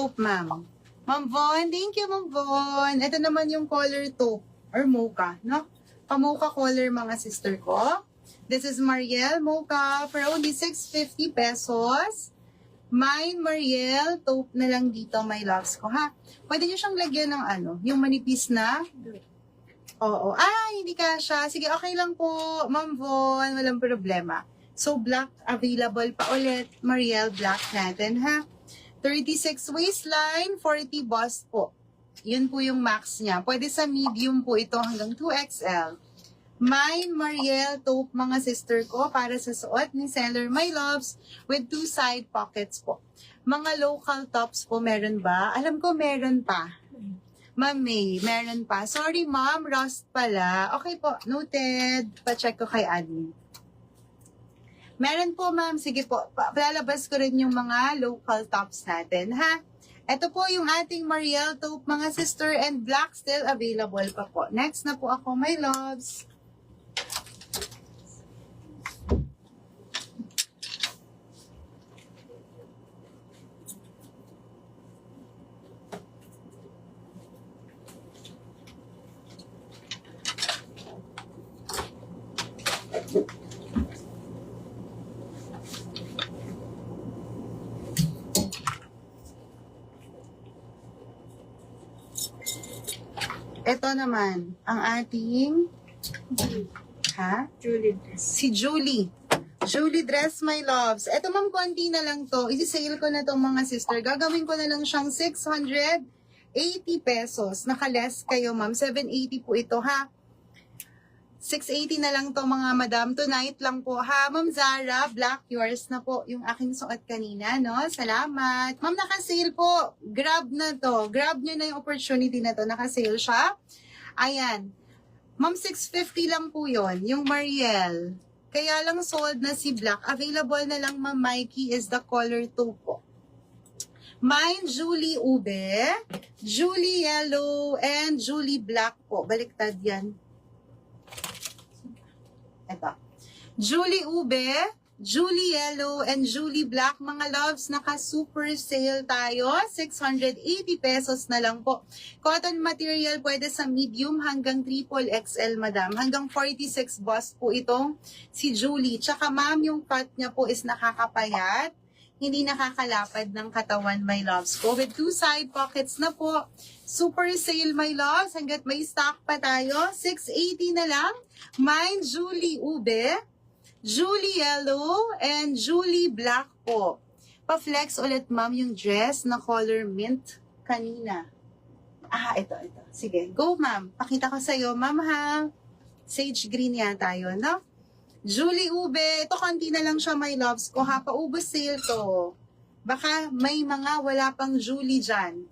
taupe, ma'am. Ma'am Von, thank you, Ma'am Von. Ito naman yung color taupe or mocha, no? Pa-mocha color, mga sister ko. This is Mariel Mocha for only 650 pesos. Mine, Mariel, taupe na lang dito, my loves ko, ha? Pwede nyo siyang lagyan ng ano, yung manipis na. Oo. Hindi ka siya. Sige, okay lang po, Ma'am Von. Walang problema. So, black available pa ulit. Mariel, black natin, ha? 36 waistline, 40 bust po. Yun po yung max niya. Pwede sa medium po ito hanggang 2XL. Mine, Mariel, taupe, mga sister ko, para sa suot ni seller, my loves, with 2 side pockets po. Mga local tops po, meron ba? Alam ko meron pa. Ma'am May, meron pa. Sorry, ma'am, rust pala. Okay po, noted. Pa-check ko kay admin. Meron po, ma'am. Sige po, lalabas ko rin yung mga local tops natin, ha? Ito po yung ating Mariel taupe, mga sister, and black still available pa po. Next na po ako, my loves. Ito naman, ang ating, Julie dress. si Julie. Julie dress, my loves. Ito, ma'am, konti na lang to. Isi-sale ko na tong mga sister. Gagawin ko na lang siyang 680 pesos. Naka-less kayo, ma'am. 780 po ito, ha? 680 na lang to, mga madam. Tonight lang po, ha? Ma'am Zara, black, yours na po. Yung aking suot kanina, no? Salamat. Ma'am, naka-sale po. Grab na to. Grab nyo na yung opportunity na to. Naka-sale siya. Ayan. Ma'am, 650 lang po yon, yung Mariel. Kaya lang sold na si black. Available na lang, Ma'am Mikey, is the color 2 po. Mine, Julie Ube, Julie Yellow, and Julie Black po. Baliktad yan. Ito. Julie Ube, Julie Yellow, and Julie Black. Mga loves, naka-super sale tayo. 680 pesos na lang po. Cotton material pwede sa medium hanggang triple XL, madam. Hanggang 46 bust po itong si Julie. Tsaka ma'am, yung cut niya po is nakakapayat. Hindi nakakalapad ng katawan, my loves ko. With 2 side pockets na po. Super sale, my loves. Hanggat may stock pa tayo. 680 na lang. Mine, Julie Ube, Julie Yellow, and Julie Black po. Pa-flex ulit, ma'am, yung dress na color mint kanina. Ito. Sige, go, ma'am. Pakita ko sa'yo, ma'am, ha? Sage green yata yun, no? Julie Ube, ito konti na lang siya, my loves ko, ha? Paubos sale to. Baka may mga wala pang Julie dyan.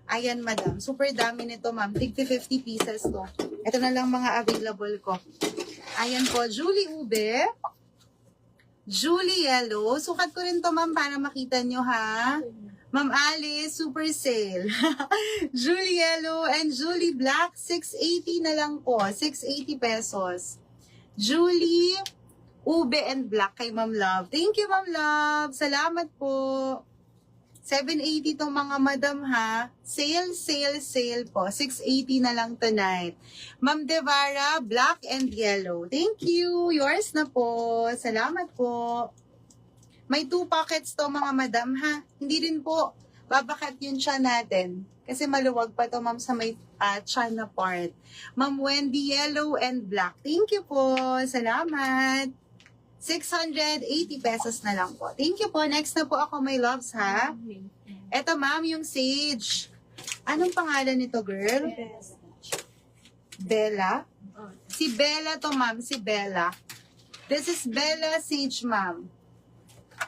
Ayan, madam. Super dami nito, ma'am. Tig 50 pieces to. Ito na lang mga available ko. Ayan po, Julie Ube, Julie Yellow. Sukat ko rin to, ma'am, para makita nyo, ha? Ma'am Alice, super sale. Julie Yellow and Julie Black, 680 na lang po. 680 pesos. Julie Ube and Black kay Ma'am Love. Thank you, Ma'am Love. Salamat po. 780 tong mga madam, ha. Sale po. 680 na lang tonight. Ma'am Devara, black and yellow. Thank you. Yours na po. Salamat po. May 2 pockets to, mga madam, ha. Hindi rin po babakat yung tiyan natin. Kasi maluwag pa to, ma'am, sa may tiyan na part. Ma'am Wendy, yellow and black. Thank you po. Salamat. 680 pesos na lang po. Thank you po. Next na po ako, my loves, ha? Eto, ma'am, yung sage. Anong pangalan nito, girl? Bella? Si Bella to, ma'am. Si Bella. This is Bella Sage, ma'am.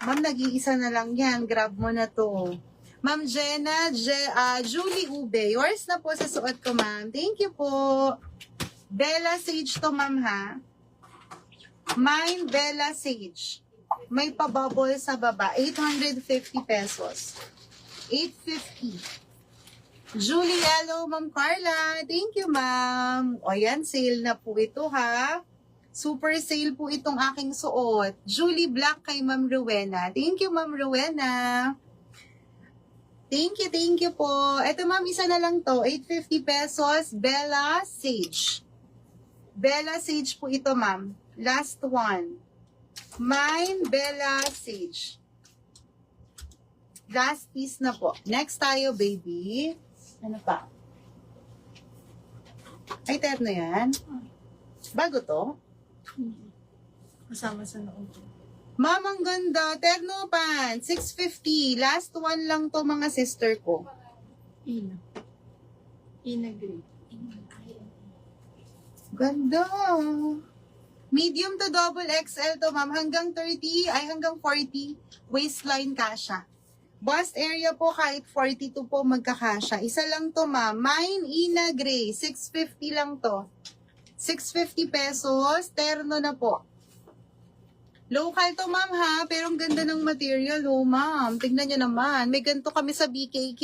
Ma'am, nag-iisa na lang yan. Grab mo na to. Ma'am Jenna, Julie Ube. Yours na po sa suot ko, ma'am. Thank you po. Bella Sage to, ma'am, ha? Mine, Bella Sage. May pa-bubble sa baba. 850 pesos. 850. Julie Yellow, Ma'am Carla. Thank you, ma'am. O yan, sale na po ito, ha? Super sale po itong aking suot. Julie Black kay Ma'am Rowena. Thank you, Ma'am Rowena. Thank you po. Ito ma'am, isa na lang to. 850 pesos, Bella Sage. Bella Sage po ito ma'am. Last one. Mine, Bella Sage. Last piece na po. Next tayo, baby. Ano pa? Ay, terno yan. Bago to? Kasama sa loob. Ma'am, ang ganda. Terno pan. 650. Last one lang to mga sister ko. Ina. Ina green. Ganda. Medium to double XL to ma'am. Hanggang 30, ay hanggang 40. Waistline kasha. Bust area po kahit 42 po magkakasya. Isa lang to ma'am. Mine Ina Gray. 650 lang to. 650 pesos. Terno na po. Local to ma'am ha. Pero ang ganda ng material oh ma'am. Tignan nyo naman. May ganito kami sa BKK.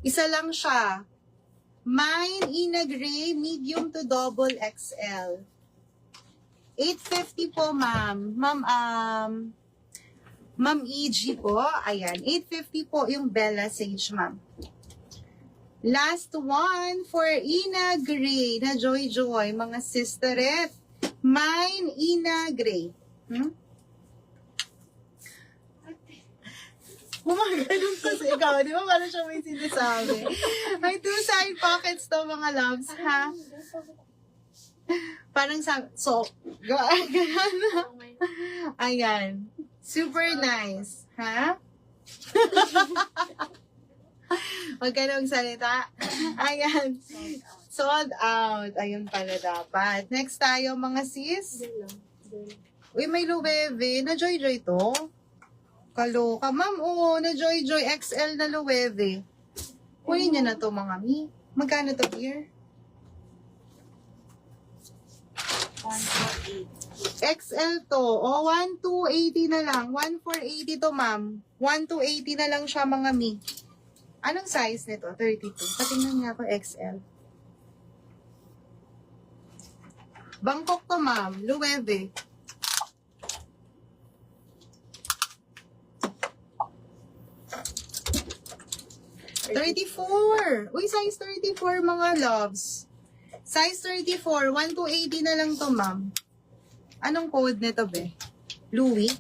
Isa lang siya. Mine Ina Gray. Medium to double XL. 850 po ma'am. Ma'am EG po. Ayan. 850 po yung Bella Sage ma'am. Last one for Ina Gray na Joy Joy, mga sisteret. Mine Ina Gray. Gumaganon kasi ikaw, di ba? Parang siya may sinasabi. May two side pockets to mga loves, ha? Parang sa, so, gano'n. Ayan. Super nice, ha? Huwag ka nang salita. Ayan. Sold out. Ayun pala dapat. Next tayo, mga sis. Uy, may Loewe. Na Joy Joy to. Kaloka. Ma'am, oo. Na Joy Joy XL na Loewe. Kunin niyo na to, mga mi. Magkano to, dear? 148. XL to. O, 1,280 na lang. 1,480 to, ma'am. 1,280 na lang siya, mga mi. Anong size nito? 32. Patingnan nga ako XL. Bangkok to, ma'am. Loewe. $34. Uy, size 34, mga loves. Size 34. 1,280 na lang to, ma'am. Anong code nito, be? Louis?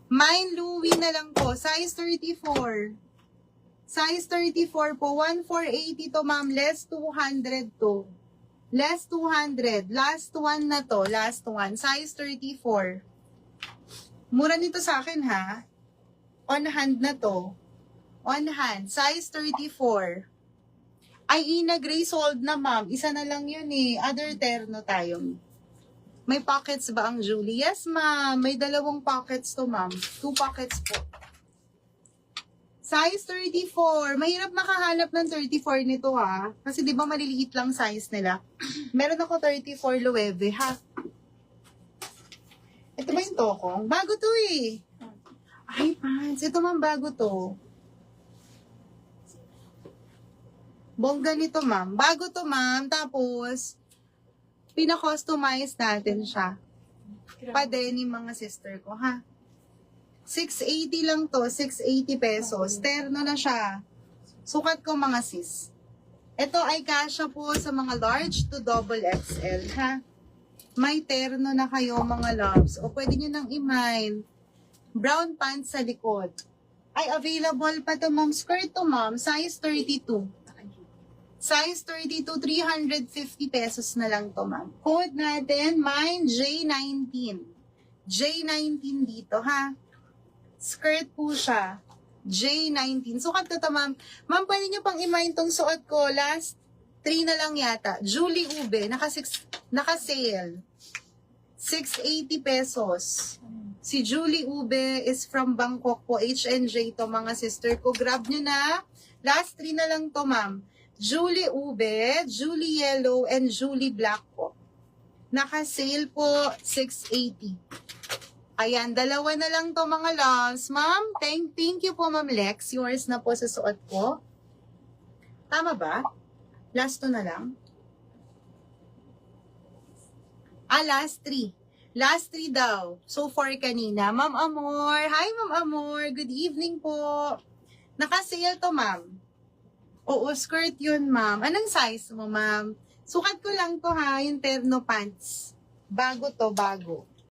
Mine Louis na lang po. Size 34. Size 34 po. 1,480 to, ma'am. Less 200 to. Less 200. Last one na to. Last one. Size 34. Mura nito sa akin, ha? On hand na to. On hand. Size 34. Ay, Ina Gray sold na, ma'am. Isa na lang yun eh. Other terno tayo. May pockets ba ang Julie? Yes, ma'am. May dalawang pockets to, ma'am. 2 pockets po. Size 34. Mahirap makahanap ng 34 nito, ha? Kasi di ba maliliit lang size nila? Meron ako 34 Loewe, ha? Ito ba yung tokong? Bago to eh. Ay, pants. Ito ma'am, bago to. Bongga nito, ma'am. Bago to, ma'am. Tapos, pina-customize natin siya. Pa-denim mga sister ko, ha? 680 lang to. 680 pesos. Terno na siya. Sukat ko, mga sis. Ito ay kasya po sa mga large to double XL, ha? May terno na kayo, mga loves. O pwede nyo nang i-mine. Brown pants sa likod. Ay, available pa to, ma'am. Skirt to, ma'am. Size 32. Size 32, 350 pesos na lang to, ma'am. Code natin, mine J19. J19 dito, ha? Skirt po siya. J19. Sukat ko to, ma'am. Ma'am, pwede nyo pang i-mine tong suot ko. Last 3 na lang yata. Julie Ube, naka-sale. 680 pesos. Si Julie Ube is from Bangkok po. HNJ to, mga sister ko. Grab nyo na. Last 3 na lang to, ma'am. Julie Ube, Julie Yellow, and Julie Black po. Naka-sale po, 680. Ayan, dalawa na lang to, mga loves. Ma'am, thank you po, Ma'am Lex. Yours na po sa suot ko. Tama ba? Last 2 na lang? Last 3. Last 3 daw. So 4 kanina. Ma'am Amor. Hi, Ma'am Amor. Good evening po. Naka-sale to, ma'am. Oo, skirt yun, ma'am. Anong size mo, ma'am? Sukat ko lang to, ha, yung terno pants. Bago to, bago.